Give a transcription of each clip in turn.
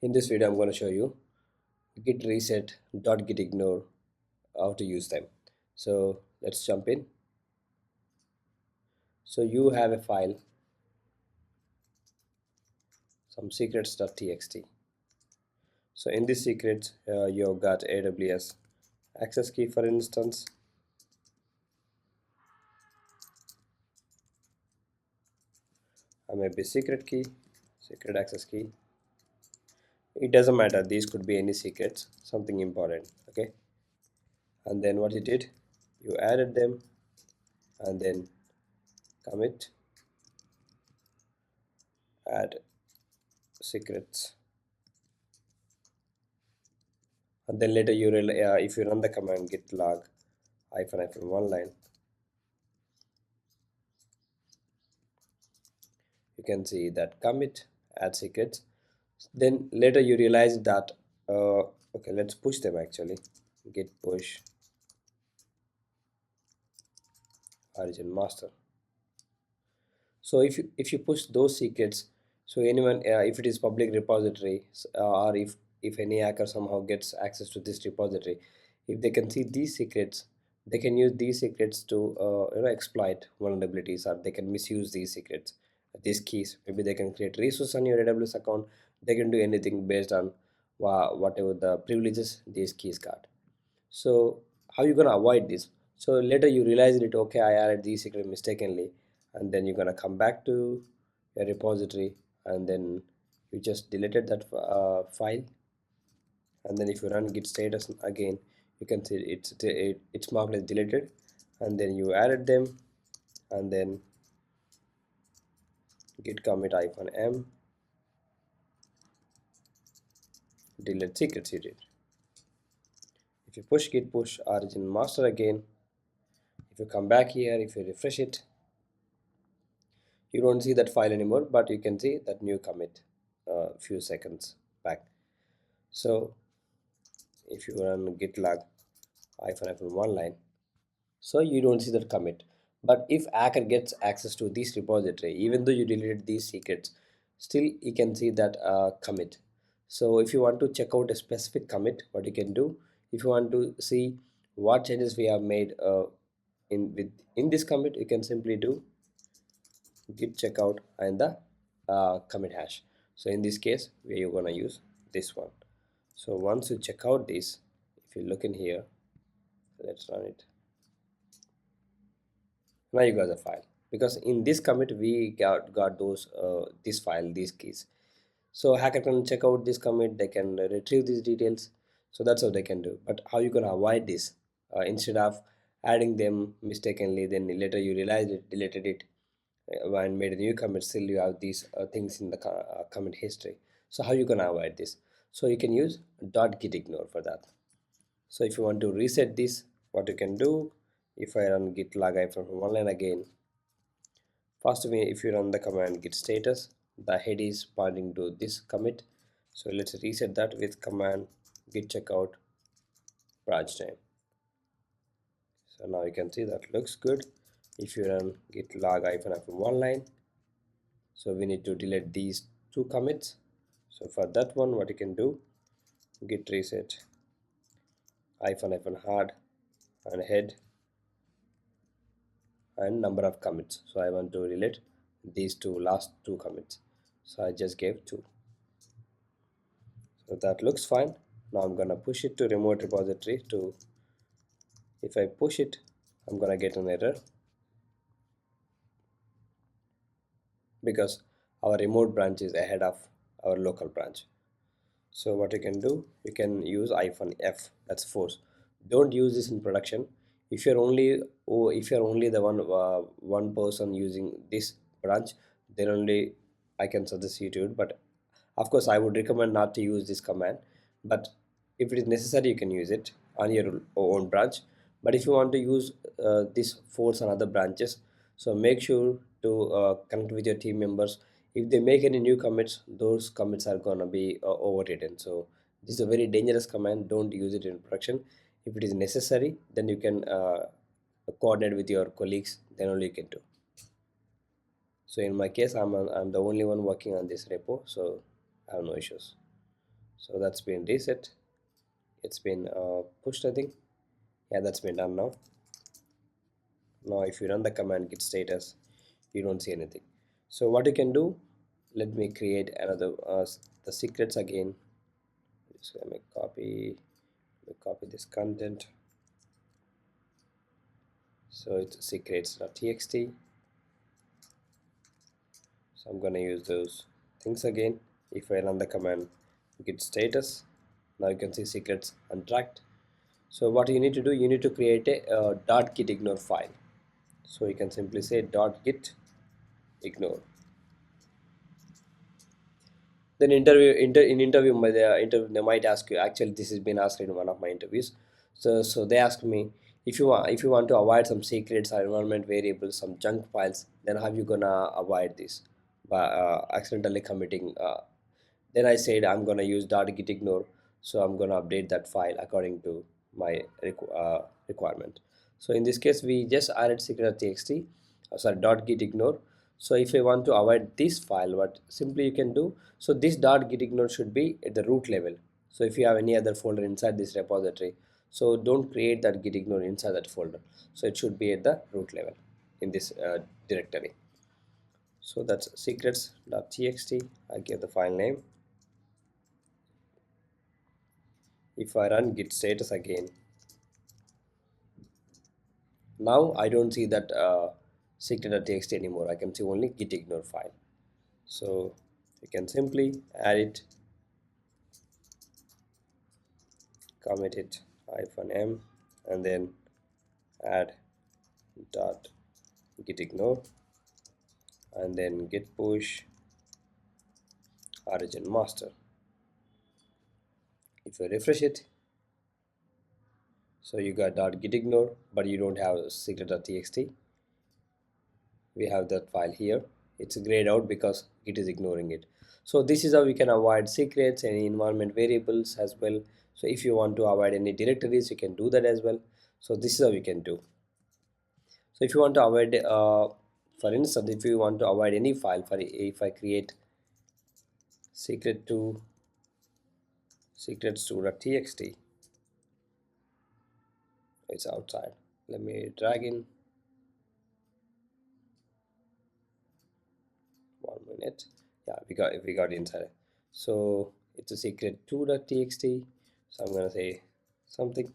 In this video, I'm going to show you git reset git ignore, how to use them. So let's jump in. So you have a file, some secrets.txt. So in this secrets, you've got AWS access key, for instance, or maybe secret key, secret access key. It doesn't matter. These could be any secrets, something important. Okay. And then what you did, you added them and then commit, add secrets, and then later you if you run the command git log -hyphen one line, you can see that commit, add secrets. Then later you realize that okay, let's push them actually. Git push origin master. So if you push those secrets, so anyone if it is public repository, or if any hacker somehow gets access to this repository, if they can see these secrets, they can use these secrets to exploit vulnerabilities, or they can misuse these secrets, these keys. Maybe they can create resource on your AWS account. They can do anything based on whatever the privileges these keys got. So how you gonna avoid this? So later you realize it, okay, I added these secret mistakenly, and then you're gonna come back to your repository, and then you just deleted that file. And then if you run git status again, you can see it's marked as deleted, and then you added them, and then git commit -m delete secrets you did. If you push git push origin master again, if you come back here, if you refresh it, you don't see that file anymore, but you can see that new commit a few seconds back. So if you run git log -one line, so you don't see that commit. But if hacker gets access to this repository, even though you deleted these secrets, still you can see that commit. So if you want to check out a specific commit, what you can do, if you want to see what changes we have made in this commit, you can simply do git checkout and the commit hash. So in this case, we are going to use this one. So once you check out this, if you look in here, let's run it. Now you got the file, because in this commit we got those this file, these keys. So hacker can check out this commit, they can retrieve these details. So that's how they can do. But how you gonna avoid this? Instead of adding them mistakenly, then later you realize it, deleted it, and made a new commit, still you have these things in the commit history. So how you gonna avoid this? So you can use .gitignore for that. So if you want to reset this, what you can do, if I run git log from one line again, first way, if you run the command git status, the head is pointing to this commit. So let's reset that with command git checkout branch name. So now you can see that looks good. If you run git log from one line, so we need to delete these two commits. So for that one, what you can do, git reset hard and head and number of commits. So I want to delete these last two commits, so I just gave 2. So that looks fine. Now I'm gonna push it to remote repository to, if I push it, I'm gonna get an error because our remote branch is ahead of our local branch. So what you can do, you can use -f, that's force. Don't use this in production. If you're only the one person using this branch, then only I can suggest you to it. But of course I would recommend not to use this command, but if it is necessary you can use it on your own branch. But if you want to use this force on other branches, so make sure to connect with your team members. If they make any new commits, those commits are gonna be overridden. So this is a very dangerous command. Don't use it in production. If it is necessary, then you can coordinate with your colleagues, then only you can do. So in my case, I'm the only one working on this repo, so I have no issues. So that's been reset. It's been pushed, I think. Yeah, that's been done now. Now if you run the command git status, you don't see anything. So what you can do, let me create another the secrets again. Just gonna copy this content. So it's secrets.txt. So I'm gonna use those things again. If I run the command git status, now you can see secrets untracked. So what you need to do, you need to create a .gitignore file. So you can simply say .gitignore. Then in interview, they might ask you. Actually, this has been asked in one of my interviews. So they asked me, if you want to avoid some secrets or environment variables, some junk files, then how you gonna avoid this by accidentally committing then I said I'm gonna use .gitignore, so I'm gonna update that file according to my requirement. So in this case, we just added secret.txt, sorry, .gitignore. So if I want to avoid this file, what simply you can do, so this .gitignore should be at the root level. So if you have any other folder inside this repository, so don't create that gitignore inside that folder. So it should be at the root level in this directory. So that's secrets.txt. I give the file name. If I run git status again, now I don't see that secret.txt anymore. I can see only gitignore file. So you can simply add it, commit it -m, and then add dot gitignore, and then git push origin master. If I refresh it, so you got .gitignore, but you don't have secret.txt. We have that file here. It's grayed out because it is ignoring it. So this is how we can avoid secrets, any environment variables as well. So if you want to avoid any directories, you can do that as well. So this is how we can do. So if you want to avoid for instance, if you want to avoid any file, for if I create secret2 secrets2.txt, it's outside. Let me drag in. 1 minute. Yeah, we got inside. So it's a secret2.txt. So I'm gonna say something.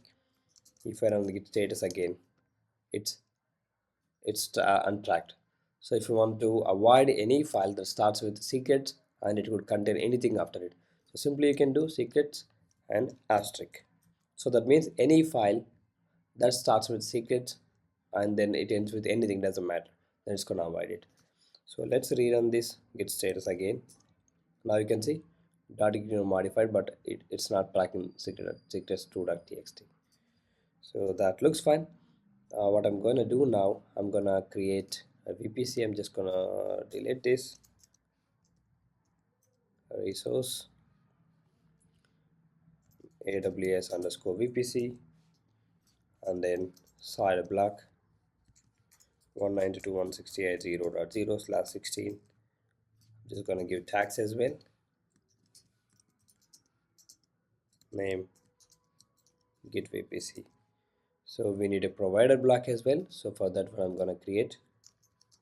If I run the git status again, it's untracked. So if you want to avoid any file that starts with secrets and it would contain anything after it, so simply you can do secrets and asterisk. So that means any file that starts with secrets and then it ends with anything, doesn't matter, then it's gonna avoid it. So let's rerun this git status again. Now you can see .gitignore modified, but it's not tracking secrets2.txt. So that looks fine. What I'm gonna do now, I'm gonna create a VPC. I'm just gonna delete this resource AWS underscore VPC, and then side block 192.168.0.0/16. Just gonna give tags as well, name git VPC. So we need a provider block as well. So for that one, I'm gonna create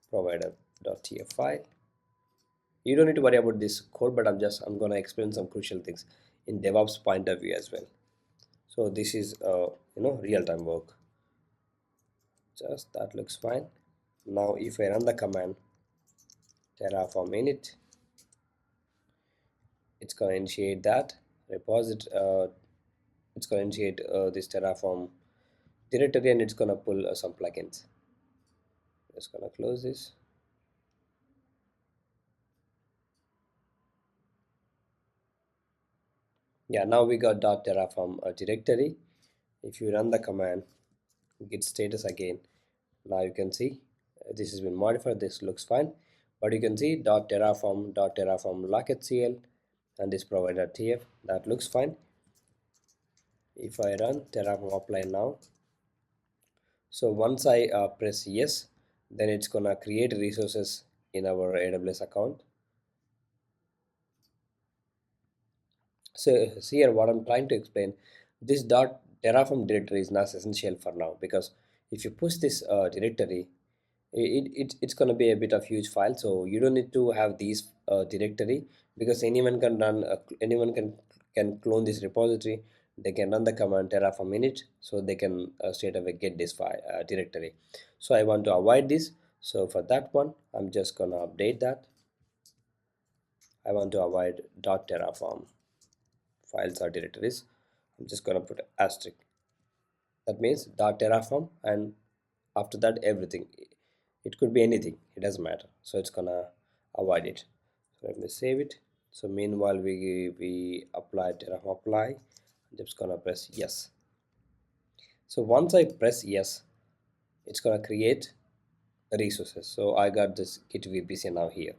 provider.tf file. You don't need to worry about this code, but I'm gonna explain some crucial things in DevOps point of view as well. So this is real-time work. Just that looks fine. Now if I run the command terraform init, it's gonna initiate that repository. It's gonna initiate this terraform directory, and it's gonna pull some plugins. Just gonna close this. Yeah, now we got .terraform directory. If you run the command git status again, now you can see this has been modified. This looks fine, but you can see .terraform lock.htcl and this provider tf, that looks fine. If I run terraform apply now, so once I press yes, then it's gonna create resources in our AWS account. So here what I'm trying to explain, this dot terraform directory is not essential for now, because if you push this directory, it's going to be a bit of huge file, so you don't need to have these directory, because anyone can run anyone can clone this repository. They can run the command terraform init, so they can straight away get this file directory. So I want to avoid this, so for that one I'm just gonna update that. I want to avoid dot terraform files or directories. I'm just gonna put asterisk. That means dot terraform, and after that everything. It could be anything, it doesn't matter. So it's gonna avoid it. So let me save it. So meanwhile we apply terraform apply. I'm just gonna press yes. So once I press yes, it's gonna create resources. So I got this git vpc now here.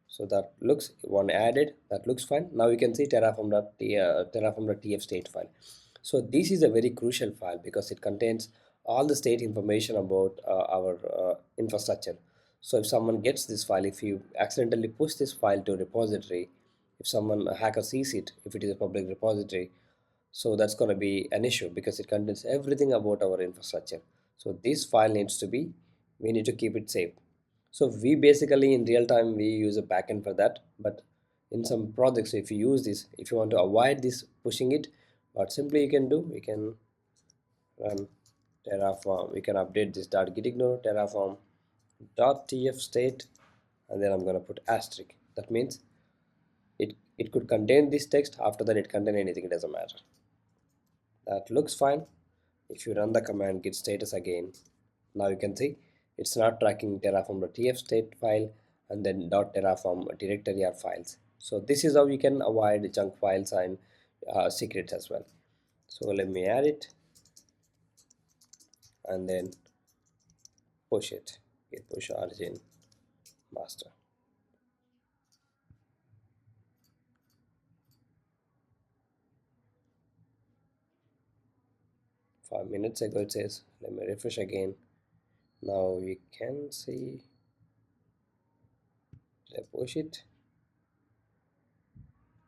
So that looks one added, that looks fine. Now you can see terraform.tf state file. So this is a very crucial file because it contains all the state information about our infrastructure. So if someone gets this file, if you accidentally push this file to a repository, if someone a hacker sees it, if it is a public repository, so that's going to be an issue because it contains everything about our infrastructure. So this file needs to be, we need to keep it safe. So we basically in real time we use a backend for that, but in some projects if you use this, if you want to avoid this pushing it, what simply you can do, we can run terraform, we can update this dot gitignore terraform dot tf state, and then I'm going to put asterisk. That means it could contain this text, after that it contain anything, it doesn't matter. That looks fine. If you run the command git status again, now you can see it's not tracking terraform.tf state file and then .terraform directory or files. So this is how you can avoid junk files and secrets as well. So let me add it and then push it. Git push origin master. 5 minutes ago it says. Let me refresh again. Now we can see. Did I push it?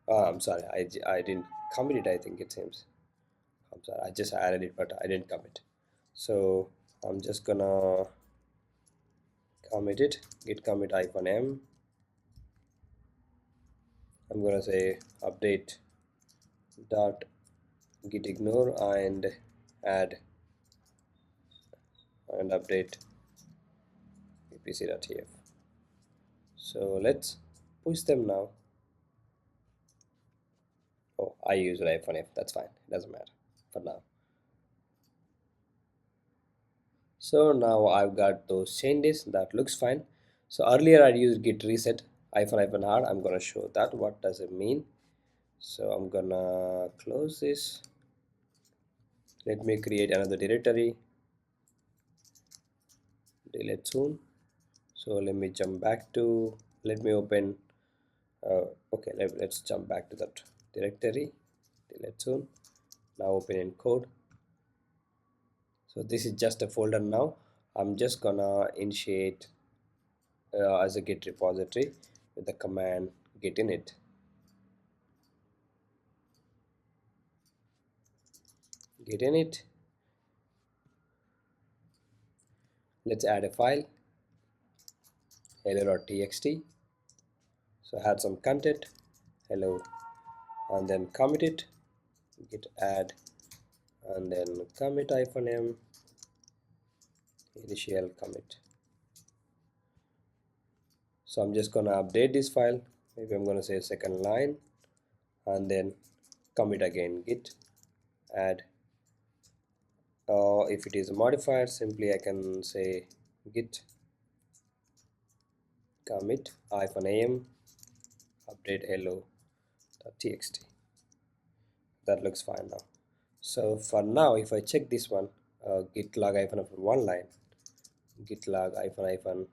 I'm sorry, I didn't commit it, I think it seems. I'm sorry, I just added it, but I didn't commit. So I'm just gonna commit it. Git commit -m. I'm gonna say update dot git ignore and add and update vpc.tf. So let's push them now. Oh, I use -f. That's fine. It doesn't matter for now. So now I've got those changes. That looks fine. So earlier I used git reset -r. I'm gonna show that. What does it mean? So I'm gonna close this. Let me create another directory. Delete soon. So let me jump back to, let me open okay, let's jump back to that directory. Delete soon. Now open in code. So this is just a folder now. I'm just gonna initiate as a git repository with the command git init. Git init. Let's add a file, hello.txt. So add some content, hello, and then commit it. Git add and then commit -m initial commit. So I'm just gonna update this file. Maybe I'm gonna say second line and then commit again. Git add. If it is a modifier, simply I can say git commit -am update hello.txt. That looks fine now. So for now, if I check this one, git log -hyphen one line, git log -hyphen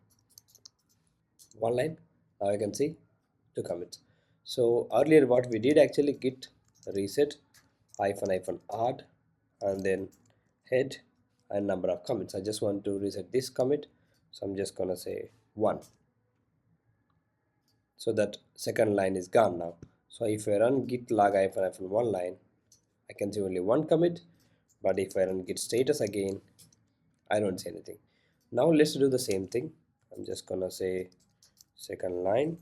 one line. Now I can see two commits. So earlier what we did actually git reset -add and then head and number of commits. I just want to reset this commit, so I'm just gonna say 1. So that second line is gone now. So if I run git log hyphen one line, I can see only one commit, but if I run git status again, I don't see anything. Now let's do the same thing. I'm just gonna say second line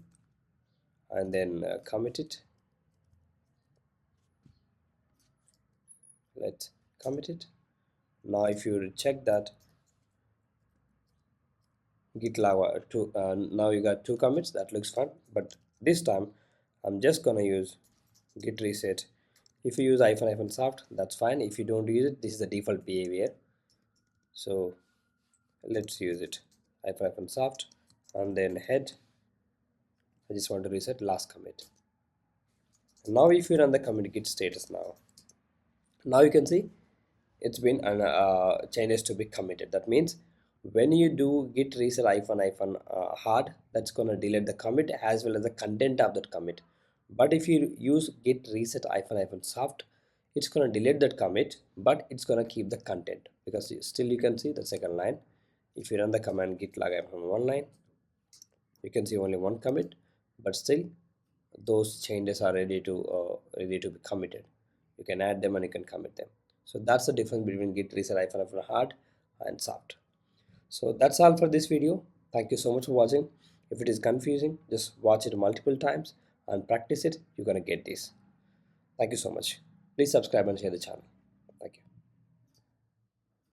and then commit it. Let's commit it. Now if you check that git log now you got two commits, that looks fun. But this time I'm just gonna use git reset. If you use hyphen soft, that's fine. If you don't use it, this is the default behavior. So let's use it. Hyphen soft and then head. I just want to reset last commit. Now if you run the commit git status now you can see it's been changes to be committed. That means when you do git reset hard, that's gonna delete the commit as well as the content of that commit. But if you use git reset soft, it's gonna delete that commit, but it's gonna keep the content, because still you can see the second line. If you run the command git log one line, you can see only one commit, but still those changes are ready to be committed. You can add them and you can commit them. So that's the difference between git reset hard and soft. So that's all for this video. Thank you so much for watching. If it is confusing, just watch it multiple times and practice it. You're gonna get this. Thank you so much. Please subscribe and share the channel.